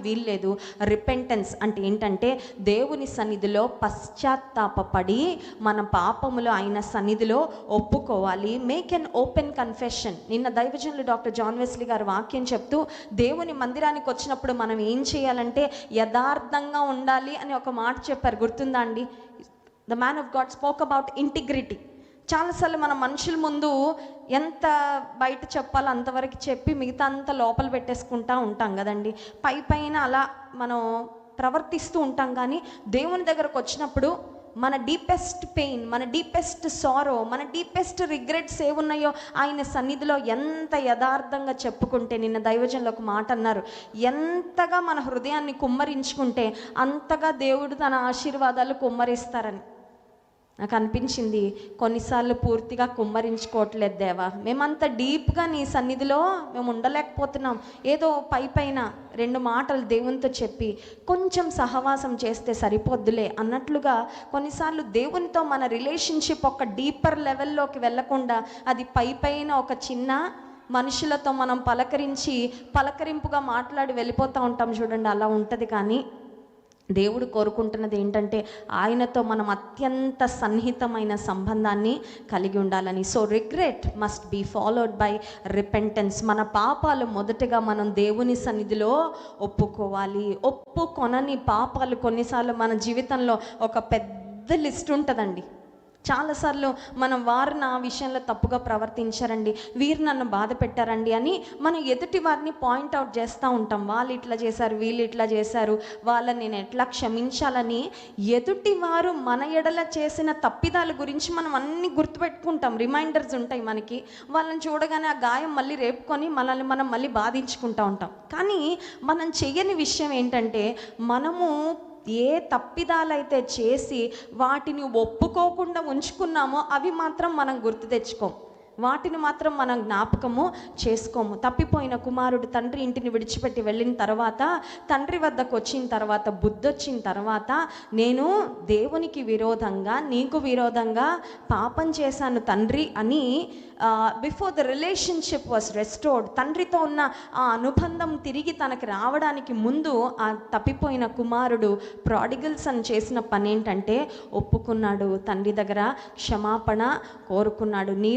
వీల్లేదు. రిపెంటెన్స్ అంటే ఏంటంటే దేవుని సన్నిధిలో పశ్చాత్తాపపడి మన పాపములు ఆయన సన్నిధిలో ఒప్పుకోవాలి. Make an open confession. నిన్న దైవజనులు డాక్టర్ జాన్ వెస్లీ గారు వాక్యం చెప్తూ దేవుని మందిరానికి వచ్చినప్పుడు మనం ఏం చేయాలంటే యథార్థంగా ఉండాలి అని ఒక మాట చెప్పారు, గుర్తుందా అండి? The man of God spoke about integrity. చాలాసార్లు మన మనుషుల ముందు ఎంత బయట చెప్పాలో అంతవరకు చెప్పి మిగతా అంతా లోపల పెట్టేసుకుంటూ ఉంటాం కదండి. పైన అలా మనం ప్రవర్తిస్తూ ఉంటాం. కానీ దేవుని దగ్గరకు వచ్చినప్పుడు మన డీపెస్ట్ పెయిన్, మన డీపెస్ట్ సారో, మన డీపెస్ట్ రిగ్రెట్స్ ఏమున్నాయో ఆయన సన్నిధిలో ఎంత యథార్థంగా చెప్పుకుంటే, నిన్న దైవజనులు ఒక మాట అన్నారు, ఎంతగా మన హృదయాన్ని కుమ్మరించుకుంటే అంతగా దేవుడు తన ఆశీర్వాదాలు కుమ్మరిస్తారని. నాకు అనిపించింది, కొన్నిసార్లు పూర్తిగా కుమ్మరించుకోవట్లేదు దేవా, మేమంత డీప్గా నీ సన్నిధిలో మేము ఉండలేకపోతున్నాం. ఏదో పైన 2 మాటలు దేవునితో చెప్పి కొంచెం సహవాసం చేస్తే సరిపోద్దులే అన్నట్లుగా కొన్నిసార్లు దేవునితో మన రిలేషన్షిప్ ఒక డీపర్ లెవెల్లోకి వెళ్ళకుండా అది పైన ఒక చిన్న మనుషులతో మనం పలకరింపుగా మాట్లాడి వెళ్ళిపోతూ ఉంటాం చూడండి, అలా ఉంటుంది. కానీ దేవుడు కోరుకుంటున్నది ఏంటంటే ఆయనతో మనం అత్యంత సన్నిహితమైన సంబంధాన్ని కలిగి ఉండాలని. So regret must be followed by repentance. మన పాపాలు మొదటగా మనం దేవుని సన్నిధిలో ఒప్పుకోవాలి. ఒప్పుకొనని పాపాలు కొన్నిసార్లు మన జీవితంలో ఒక పెద్ద లిస్ట్ ఉంటుందండి. చాలాసార్లు మనం వారు నా విషయంలో తప్పుగా ప్రవర్తించారండి, వీరు నన్ను బాధ పెట్టారండి అని మనం ఎదుటి వారిని పాయింట్అవుట్ చేస్తూ ఉంటాం. వాళ్ళు ఇట్లా చేశారు, వీళ్ళు ఇట్లా చేశారు, వాళ్ళని నేను ఎట్లా క్షమించాలని. ఎదుటి వారు మన ఎడల చేసిన తప్పిదాల గురించి మనం అన్నీ గుర్తుపెట్టుకుంటాం, రిమైండర్స్ ఉంటాయి మనకి. వాళ్ళని చూడగానే ఆ గాయం మళ్ళీ రేపుకొని మనల్ని మనం మళ్ళీ బాధించుకుంటూ ఉంటాం. కానీ మనం చెయ్యని విషయం ఏంటంటే, మనము ఏ తప్పిదాలైతే చేసి వాటిని ఒప్పుకోకుండా ఉంచుకున్నామో అవి మాత్రం మనం గుర్తు తెచ్చుకోం, వాటిని మాత్రం మనం జ్ఞాపకము చేసుకోము. తప్పిపోయిన కుమారుడు తండ్రి ఇంటిని విడిచిపెట్టి వెళ్ళిన తర్వాత, తండ్రి వద్దకు వచ్చిన తర్వాత, బుద్ధి వచ్చిన తర్వాత, నేను దేవునికి విరోధంగా, నీకు విరోధంగా పాపం చేశాను తండ్రి అని before the relationship was restored, తండ్రితో ఉన్న ఆ అనుబంధం తిరిగి తనకి రావడానికి ముందు ఆ తప్పిపోయిన కుమారుడు ప్రాడిగల్స్ అని చేసిన పని ఏంటంటే ఒప్పుకున్నాడు, తండ్రి దగ్గర క్షమాపణ కోరుకున్నాడు. నీ